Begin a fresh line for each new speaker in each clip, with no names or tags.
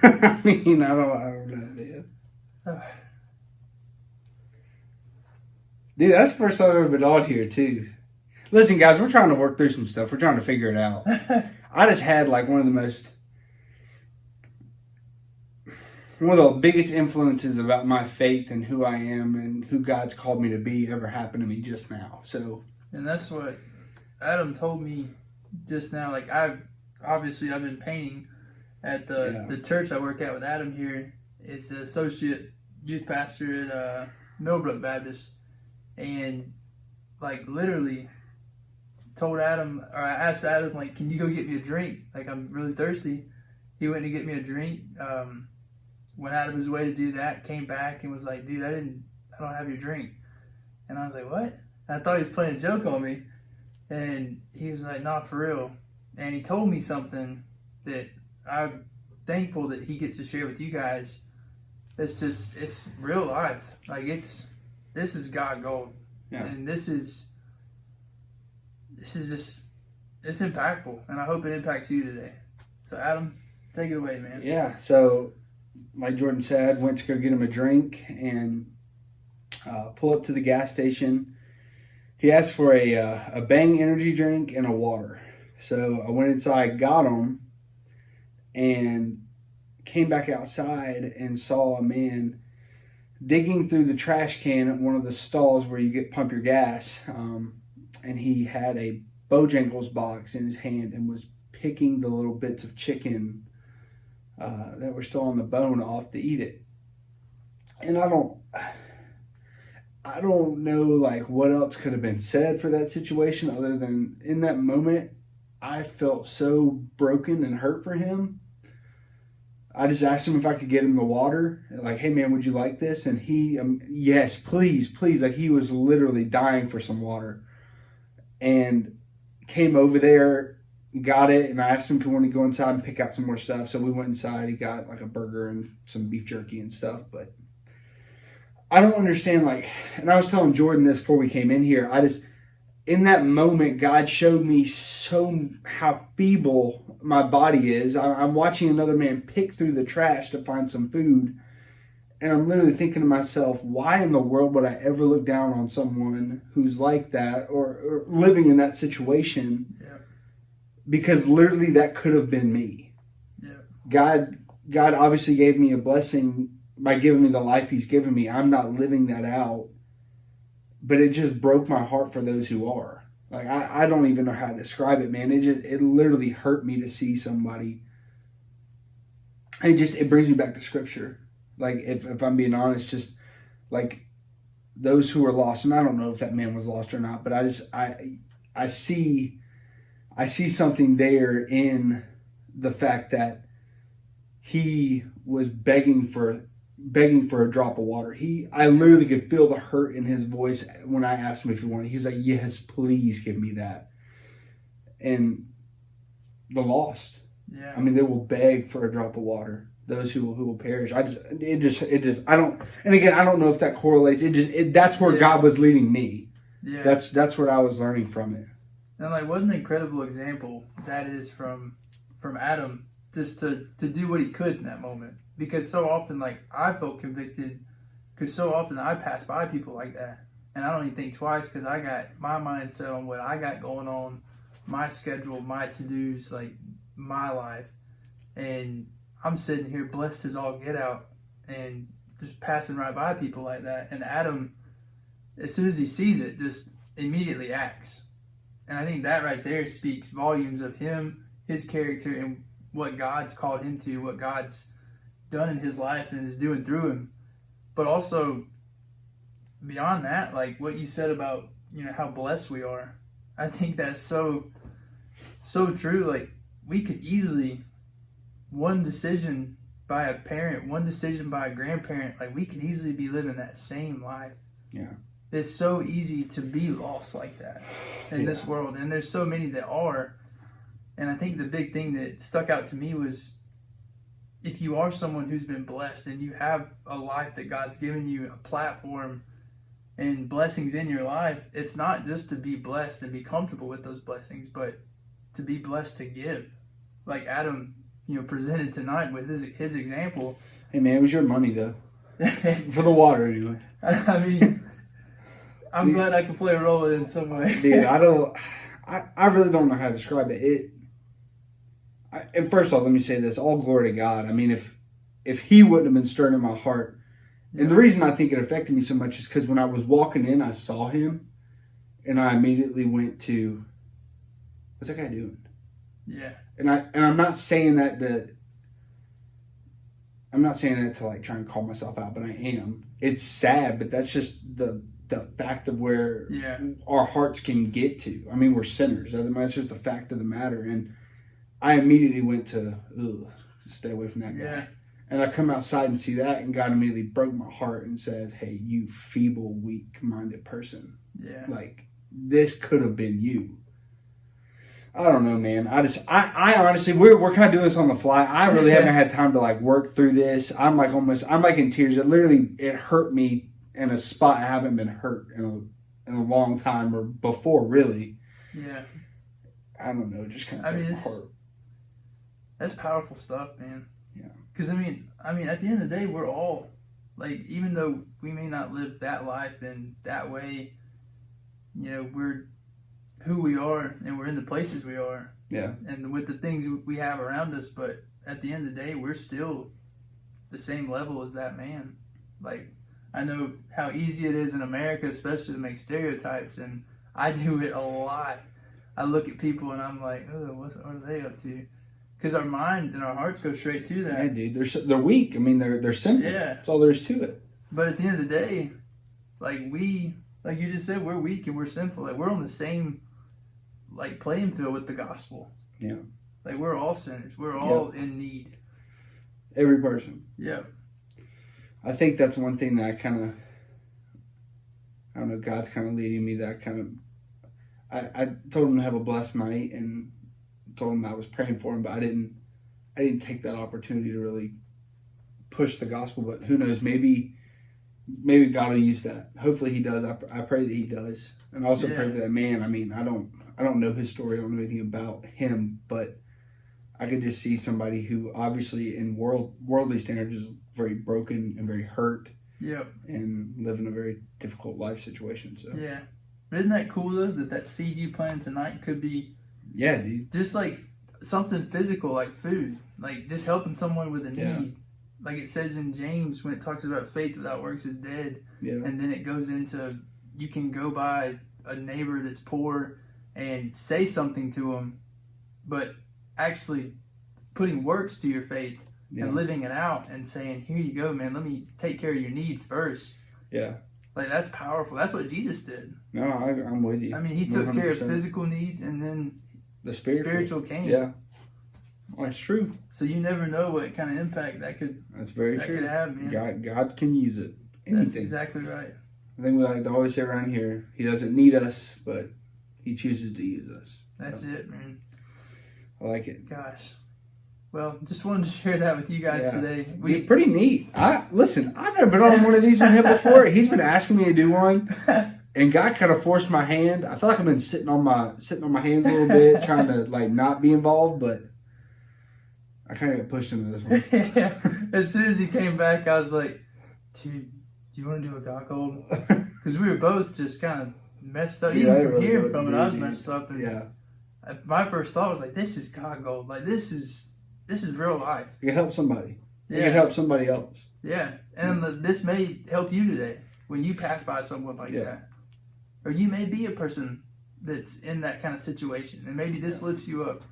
I mean, I don't know, man. Dude, that's the first time I've ever been on here, too. Listen, guys, we're trying to work through some stuff. We're trying to figure it out. I just had like one of the biggest influences about my faith and who I am and who God's called me to be ever happened to me just now. So,
and that's what Adam told me just now. Like I've been painting at the church I work at with Adam here. Is the associate youth pastor at Millbrook Baptist, and like literally told Adam, or I asked Adam, like, can you go get me a drink? Like, I'm really thirsty. He went to get me a drink. Went out of his way to do that, came back and was like, dude, I don't have your drink. And I was like, what? I thought he was playing a joke on me. And he was like, nah, for real. And he told me something that I'm thankful that he gets to share with you guys. It's real life. Like, this is God gold. Yeah. And this is just, it's impactful, and I hope it impacts you today. So, Adam, take it away, man.
Yeah, so like Jordan said, went to go get him a drink and pull up to the gas station. He asked for a Bang energy drink and a water. So I went inside, got them, and came back outside and saw a man digging through the trash can at one of the stalls where you pump your gas. And he had a Bojangles box in his hand and was picking the little bits of chicken that were still on the bone off to eat it. And I don't know like what else could have been said for that situation other than in that moment I felt so broken and hurt for him. I just asked him if I could get him the water. Like, hey man, would you like this? And he, yes, please. Like, he was literally dying for some water. And came over there, got it, and I asked him if he wanted to go inside and pick out some more stuff. So we went inside. He got like a burger and some beef jerky and stuff. But I don't understand, like, and I was telling Jordan this before we came in here. In that moment, God showed me how feeble my body is. I'm watching another man pick through the trash to find some food. And I'm literally thinking to myself, why in the world would I ever look down on someone who's like that or living in that situation? Yeah. Because literally that could have been me. Yeah. God obviously gave me a blessing by giving me the life he's given me. I'm not living that out. But it just broke my heart for those who are. Like, I don't even know how to describe it, man. It literally hurt me to see somebody. It brings me back to Scripture. Like, if I'm being honest, just like those who are lost, and I don't know if that man was lost or not, but I see something there in the fact that he was begging for a drop of water. I literally could feel the hurt in his voice when I asked him if he wanted. He was like, yes, please give me that. And the lost. Yeah. I mean, they will beg for a drop of water. Those who will perish. I don't know if that correlates. That's where God was leading me. Yeah. That's what I was learning from it.
And like, what an incredible example that is from Adam, just to do what he could in that moment. Because so often, like, I felt convicted because so often I pass by people like that. And I don't even think twice because I got my mind set on what I got going on, my schedule, my to-dos, like my life. And I'm sitting here blessed as all get out and just passing right by people like that. And Adam, as soon as he sees it, just immediately acts. And I think that right there speaks volumes of him, his character, and what God's called him to, what God's done in his life and is doing through him. But also beyond that, like what you said about, how blessed we are. I think that's so true. Like, we could easily, one decision by a parent, one decision by a grandparent, like we could easily be living that same life. Yeah. It's so easy to be lost like that in this world. And there's so many that are. And I think the big thing that stuck out to me was, if you are someone who's been blessed and you have a life that God's given you, a platform and blessings in your life, it's not just to be blessed and be comfortable with those blessings, but to be blessed to give. Like Adam presented tonight with his example.
Hey man, it was your money though. For the water anyway.
I mean, I'm glad I could play a role in some way.
Dude, I really don't know how to describe it. And first off, let me say this: all glory to God. I mean, if He wouldn't have been stirring in my heart, and the reason I think it affected me so much is because when I was walking in, I saw him, and I immediately went to, "What's that guy doing?"
Yeah.
And I'm not saying that to like try and call myself out, but I am. It's sad, but that's just the fact of where our hearts can get to. I mean, we're sinners. That's just the fact of the matter. And I immediately went to, stay away from that guy.
Yeah.
And I come outside and see that, and God immediately broke my heart and said, "Hey, you feeble, weak-minded person.
Yeah.
Like, this could have been you." I don't know, man. I honestly, we're kind of doing this on the fly. I really haven't had time to like work through this. I'm like in tears. It hurt me in a spot I haven't been hurt in a long time or before, really.
Yeah.
I don't know. Just kind of. I mean,
that's powerful stuff, man.
Yeah.
Because I mean, at the end of the day, we're all like, even though we may not live that life in that way, we're who we are, and we're in the places we are.
Yeah.
And with the things we have around us, but at the end of the day, we're still the same level as that man. Like, I know how easy it is in America, especially to make stereotypes, and I do it a lot. I look at people and I'm like, oh, what are they up to? Because our mind and our hearts go straight to that.
Yeah, dude, they're weak. I mean, they're sinful.
Yeah.
That's all there is to it.
But at the end of the day, like you just said, we're weak and we're sinful. Like, we're on the same like playing field with the gospel.
Yeah.
Like, we're all sinners. We're all in need.
Every person.
Yeah.
I think that's one thing that I don't know, God's kind of leading me, that I told him to have a blessed night and told him I was praying for him, but I didn't take that opportunity to really push the gospel. But who knows, maybe God will use that. Hopefully he does. I pray that he does. And I also pray for that man. I mean, I don't know his story. I don't know anything about him, but I could just see somebody who obviously in worldly standards is very broken and very hurt.
Yep.
And living a very difficult life situation. So
yeah. But isn't that cool though, that seed you planted tonight could be
dude.
Just like something physical, like food. Like just helping someone with a need.
Yeah.
Like it says in James when it talks about faith without works is dead.
Yeah.
And then it goes into, you can go by a neighbor that's poor and say something to them, but actually putting works to your faith and living it out and saying, here you go, man, let me take care of your needs first.
Yeah.
Like, that's powerful. That's what Jesus did.
No, I'm with you.
I mean, he took
100%.
care of physical needs, and then
the
spiritual came.
Yeah. Well, that's true.
So you never know what kind of impact that could
true.
Could have, man.
God can use it. Anything.
That's exactly right.
I think we like to always say around here, he doesn't need us, but he chooses to use us.
That's it, man.
I like it.
Gosh. Well, just wanted to share that with you guys today.
Pretty neat. Listen, I've never been on one of these with him before. He's been asking me to do one, and God kind of forced my hand. I feel like I've been sitting on my hands a little bit, trying to like not be involved, but I kind of got pushed into this one.
Yeah. As soon as he came back, I was like, dude, do you want to do a God hold? Because we were both just kind of messed up. Even from really hearing from it, I was messed up. And my first thought was like, this is God gold. Like, this is real life.
You can help somebody. You can help somebody else.
Yeah. And this may help you today when you pass by someone like that. Or you may be a person that's in that kind of situation. And maybe this lifts you up.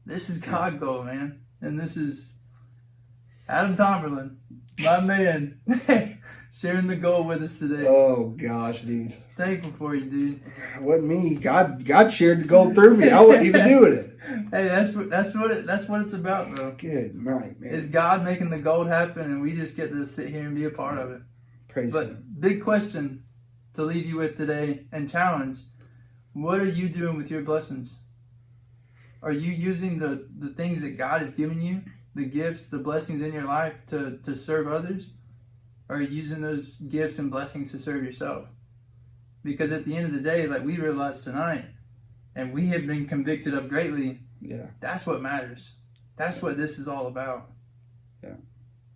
This is God gold, man. And this is Adam Tomberlin, my man, sharing the goal with us today.
Oh, gosh, dude.
Thankful for you, dude.
It wasn't me. God shared the gold through me. I wouldn't even do it.
Hey, that's what it's about, though.
Good night, man.
It's God making the gold happen, and we just get to sit here and be a part of it.
Praise Him.
Big question to leave you with today and challenge: what are you doing with your blessings? Are you using the things that God has given you, the gifts, the blessings in your life to serve others? Or are you using those gifts and blessings to serve yourself? Because at the end of the day, like we realized tonight, and we have been convicted of greatly, that's what matters. That's what this is all about.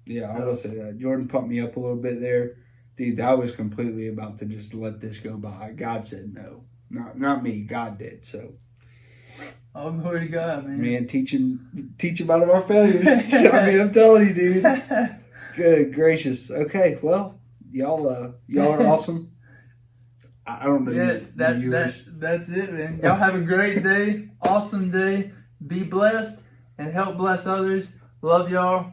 Yeah, I
So-
will say that. Jordan pumped me up a little bit there. Dude, I was completely about to just let this go by. God said no. Not me. God did. So,
Oh, glory to God, man.
man, teach out of our failures. I mean, I'm telling you, dude. Good gracious. Okay, well, y'all are awesome. I don't know.
Yeah, that's it, man. Y'all have a great day. Awesome day. Be blessed and help bless others. Love y'all.